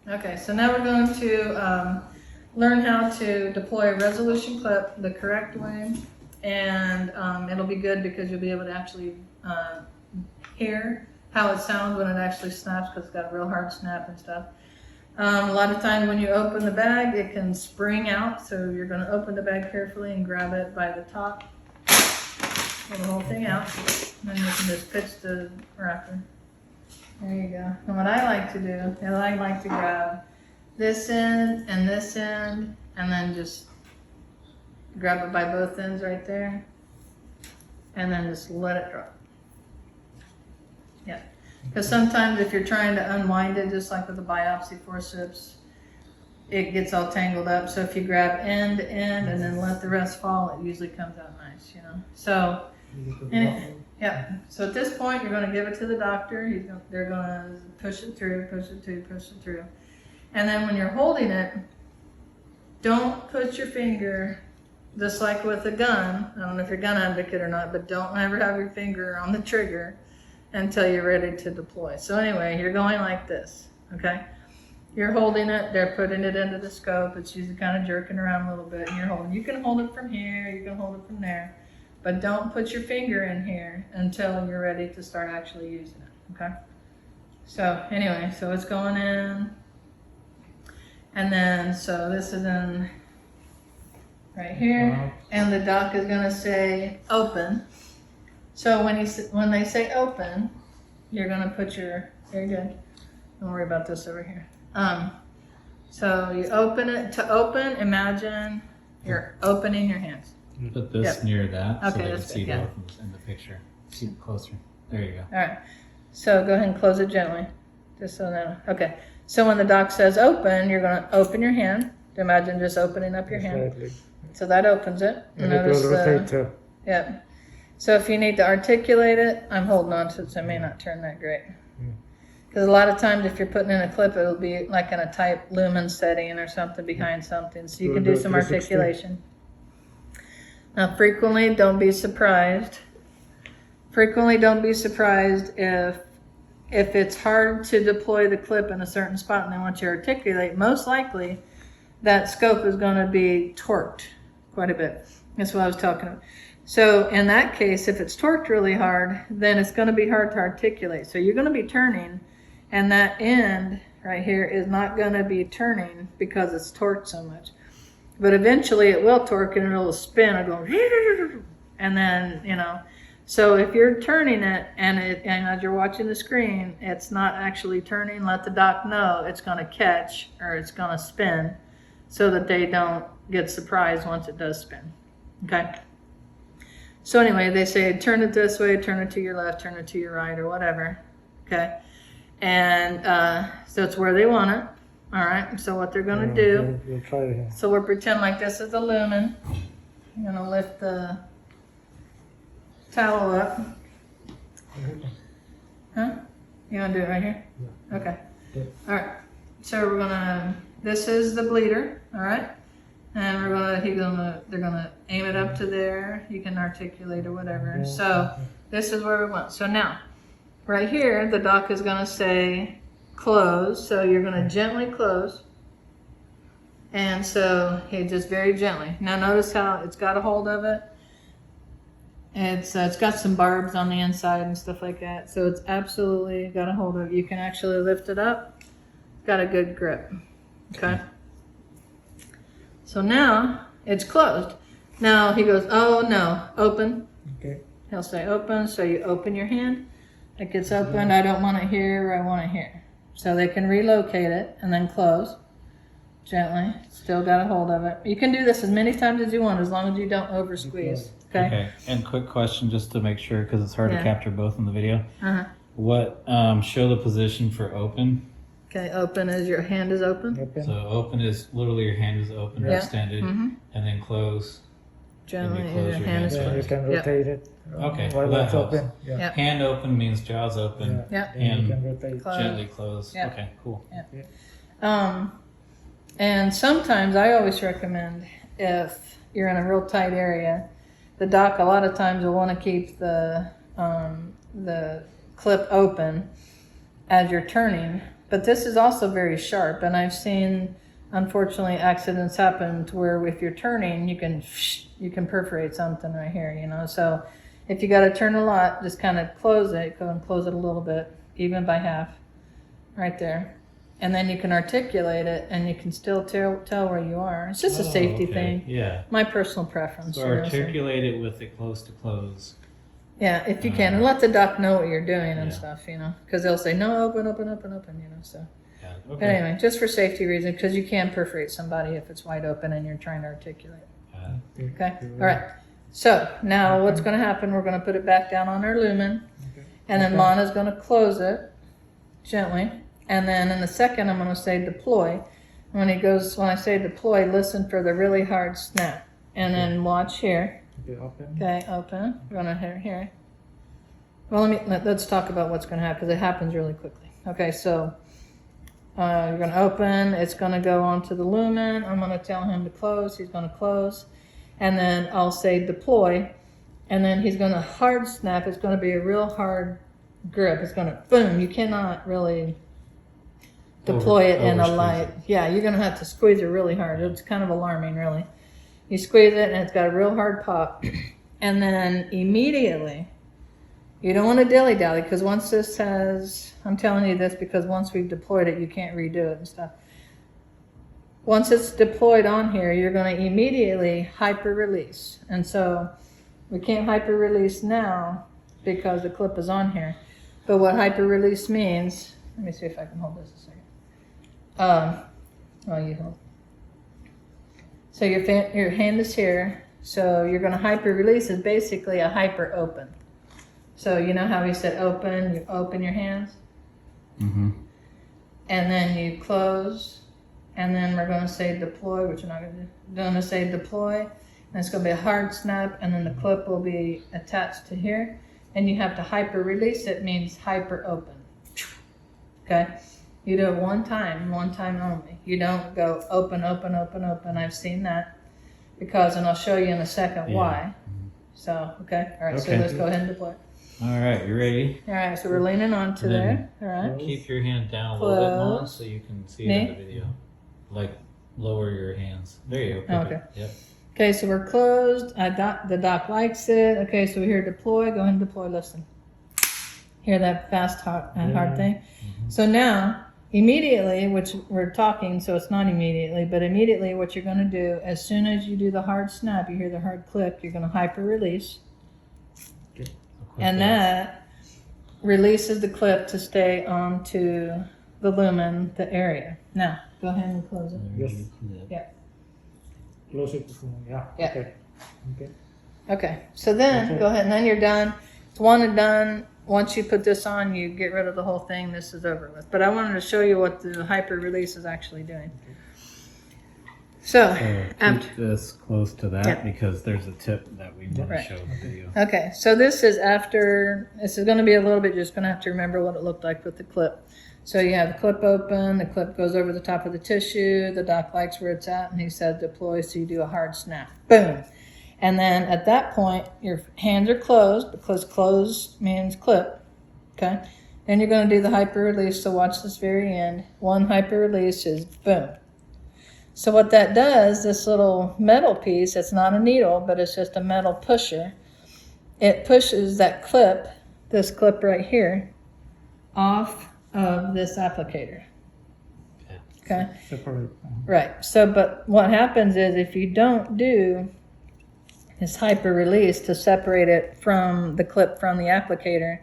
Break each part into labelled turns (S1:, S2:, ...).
S1: Okay, so now we're going to learn how to deploy a resolution clip the correct way, and it'll be good because you'll be able to actually hear how it sounds when it actually snaps, because it's got a real hard snap and stuff. A lot of times when you open the bag, it can spring out, so you're going to open the bag carefully and grab it by the top, pull the whole thing out, and then you can just pitch the wrapper. There you go. And what I like to do is I like to grab this end, and then just grab it by both ends right there, and then just let it drop. Yeah. Because sometimes if you're trying to unwind it, just like with the biopsy forceps, it gets all tangled up. So if you grab end to end and then let the rest fall, it usually comes out nice, you know. So, yeah. So at this point, you're going to give it to the doctor. They're going to push it through, and then when you're holding it, don't put your finger, just like with a gun. I don't know if you're a gun advocate or not, but don't ever have your finger on the trigger until you're ready to deploy. So anyway, you're going like this, okay? You're holding it, they're putting it into the scope. It's usually kind of jerking around a little bit, and you're holding. You can hold it from here, you can hold it from there, but don't put your finger in here until you're ready to start actually using it, okay? So anyway, so it's going in, and then, so this is in right here, and the doc is gonna say open. So when they say open, you're gonna put your, very good, don't worry about this over here. So you open it, to open, imagine you're opening your hands.
S2: Put this near that,
S1: okay,
S2: so they can
S1: that's
S2: see
S1: good,
S2: both in the picture. See it closer. There you go.
S1: All right, so go ahead and close it gently, just so that, okay. So when the doc says open, you're gonna open your hand. Imagine just opening up your hand.
S3: Slightly.
S1: So that opens it.
S3: And it will rotate too.
S1: Yep. So if you need to articulate it, I'm holding on to it, so it may not turn that great. Because a lot of times if you're putting in a clip, it'll be like in a tight lumen setting or something behind something, so you can do some articulation. Now frequently don't be surprised. Frequently don't be surprised if it's hard to deploy the clip in a certain spot and they want you to articulate. Most likely that scope is going to be torqued quite a bit. That's what I was talking about. So in that case, if it's torqued really hard, then it's going to be hard to articulate. So you're going to be turning, and that end right here is not going to be turning because it's torqued so much. But eventually it will torque and it'll spin and go, and then, you know. So if you're turning it and as you're watching the screen, it's not actually turning, let the doc know it's going to catch or it's going to spin so that they don't get surprised once it does spin. Okay? So anyway, they say turn it this way, turn it to your left, turn it to your right, or whatever. Okay? And so it's where they want it. All right? So what they're going to do,
S3: We'll try it here.
S1: so we'll pretend like this is a lumen. I'm going to lift the towel up. Huh? You want to do it right here?
S3: Yeah.
S1: Okay.
S3: Yeah.
S1: All right. So we're going to, this is the bleeder. All right? And they're gonna aim it up to there. You can articulate or whatever. So this is where we want. So now, right here, the doc is gonna say close. So you're gonna gently close. And so, hey, just very gently. Now notice how it's got a hold of it. It's got some barbs on the inside and stuff like that. So it's absolutely got a hold of it. You can actually lift it up. Got a good grip. Okay. So now it's closed. Now he goes, oh no, open.
S3: Okay.
S1: He'll say open, so you open your hand. It gets opened, I don't want it here, I want it here. So they can relocate it and then close gently. Still got a hold of it. You can do this as many times as you want, as long as you don't over squeeze. Okay?
S2: Okay. And quick question, just to make sure, because it's hard to capture both in the video.
S1: Uh-huh.
S2: What, show the position for open.
S1: Okay, open as your hand is open.
S3: Open.
S2: So open is literally your hand is open or
S1: Yeah.
S2: extended, and then close.
S1: Gently,
S2: And you close
S1: your
S2: your
S1: hand is
S2: hand.
S3: Yeah, you
S1: closed.
S3: can
S1: Yep.
S3: rotate it.
S2: Okay,
S3: While
S2: that
S3: it's
S2: helps.
S3: open. Yeah.
S1: Yep.
S2: Hand open means jaws open.
S1: Yep.
S3: And you
S2: And
S3: can rotate.
S1: Close.
S2: gently close.
S1: Yeah.
S2: Okay, cool.
S1: And sometimes I always recommend, if you're in a real tight area, the doc a lot of times will want to keep the clip open as you're turning, But this is also very sharp, and I've seen, unfortunately, accidents happen to where if you're turning, you can perforate something right here, you know. So if you got to turn a lot, just kind of close it. Go and close it a little bit, even by half, right there. And then you can articulate it, and you can still tell where you are. It's just a safety thing.
S2: Yeah.
S1: My personal preference.
S2: So articulate it with it close to close.
S1: Yeah, if you can, and let the doc know what you're doing and
S2: Yeah.
S1: stuff, you know, because they'll say no, open, you know. So,
S2: Yeah.
S1: but
S2: Okay.
S1: anyway, just for safety reasons, because you can perforate somebody if it's wide open and you're trying to articulate. Okay. All right. So now what's going to happen? We're going to put it back down on our lumen, and then Lana's going to close it gently, and then in a second I'm going to say deploy. When I say deploy, listen for the really hard snap, and then watch here. Okay, open. We're gonna here. Well, let's talk about what's gonna happen because it happens really quickly. Okay, so you're gonna open. It's gonna go onto the lumen. I'm gonna tell him to close. He's gonna close, and then I'll say deploy, and then he's gonna hard snap. It's gonna be a real hard grip. It's gonna boom. You cannot really deploy it in a light. Yeah, you're gonna have to squeeze it really hard. It's kind of alarming, really. You squeeze it and it's got a real hard pop. And then immediately, you don't want to dilly-dally because once this has, I'm telling you this because once we've deployed it, you can't redo it and stuff. Once it's deployed on here, you're going to immediately hyper-release. And so we can't hyper-release now because the clip is on here. But what hyper-release means, let me see if I can hold this a second. You hold. So your hand is here, so you're going to hyper-release is basically a hyper-open. So you know how we said open, you open your hands?
S2: Mm-hmm.
S1: And then you close, and then we're going to say deploy, which we're not going to do. We're going to say deploy, and it's going to be a hard snap, and then the clip will be attached to here, and you have to hyper-release. It means hyper-open. Okay? You do it one time only. You don't go open. I've seen that because, and I'll show you in a second why. So, okay. All right. So let's go ahead and deploy.
S2: All right. You ready?
S1: All right. So we're leaning onto there. All right.
S2: Keep your hand down a little bit more so you can see it in the video. Like lower your hands. There you go.
S1: Okay.
S2: Yep.
S1: Okay. So we're closed. The doc likes it. Okay. So we hear deploy. Go ahead and deploy. Listen. Hear that fast, hard thing? Mm-hmm. So now, immediately, which we're talking, so it's not immediately, but immediately what you're going to do, as soon as you do the hard snap, you hear the hard clip, you're going to hyper-release.
S2: Okay.
S1: And that releases the clip to stay onto the lumen, the area. Now, go ahead and close it.
S3: Yes.
S1: Yeah.
S3: Close it. Yeah.
S1: Yeah.
S3: Okay.
S1: Okay, so then, go ahead, and then you're done. It's one and done. Once you put this on, you get rid of the whole thing. This is over with. But I wanted to show you what the hyper-release is actually doing. So
S2: keep this close to that because there's a tip that we want to show in the video.
S1: Okay, so this is after, this is going to be a little bit, just going to have to remember what it looked like with the clip. So you have the clip open, the clip goes over the top of the tissue, the doc likes where it's at, and he said deploy, so you do a hard snap. Boom. And then at that point, your hands are closed, because closed means clip, okay? Then you're going to do the hyper-release, so watch this very end. One hyper-release is boom. So what that does, this little metal piece, it's not a needle, but it's just a metal pusher. It pushes that clip, this clip right here, off of this applicator. Okay?
S3: Separate.
S1: Right. So, but what happens is if you don't do this hyper-release to separate it from the clip from the applicator,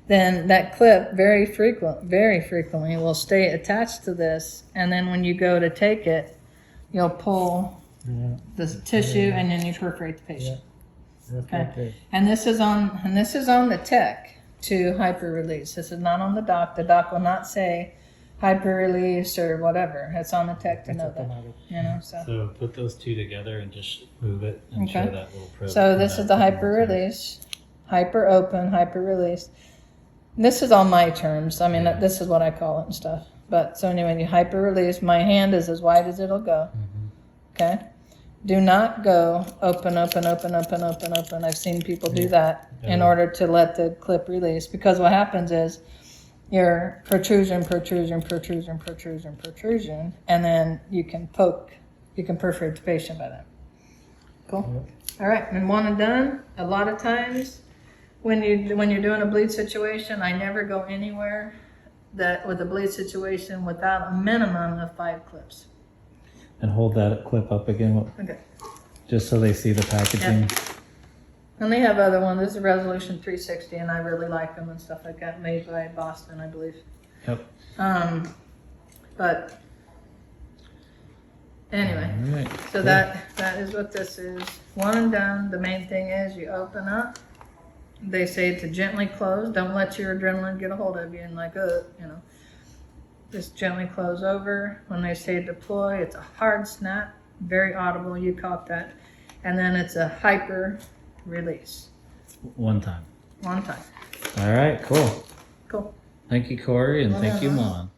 S1: then that clip very frequently will stay attached to this, and then when you go to take it, you'll pull the tissue and then you perforate the patient. Okay. And this is on the tech to hyper-release. This is not on the doc. The doc will not say hyper-release or whatever. It's on the tech to know that. You know,
S2: so put those two together and just move it and show that little probe.
S1: So this is the hyper-release, hyper-open, hyper-release. This is all my terms. I mean, this is what I call it and stuff. But so anyway, you hyper-release. My hand is as wide as it'll go. Okay? Do not go open. I've seen people do that in order to let the clip release. Because what happens is your protrusion, and then you can perforate the patient by that. Cool. All right, and one and done. A lot of times, when you're doing a bleed situation, I never go anywhere with a bleed situation without a minimum of 5 clips.
S2: And hold that clip up again,
S1: Okay.
S2: just so they see the packaging.
S1: Yep. And they have other ones. This is Resolution 360, and I really like them and stuff like that. Made by Boston, I believe.
S2: Yep.
S1: But anyway,
S2: All right.
S1: so
S2: cool.
S1: that is what this is. One and done. The main thing is you open up. They say to gently close. Don't let your adrenaline get a hold of you and like, just gently close over. When they say deploy, it's a hard snap, very audible. You caught that. And then it's a hyper release.
S2: One time.
S1: One time.
S2: All right, cool.
S1: Cool.
S2: Thank you, Corey, and thank you, Mon.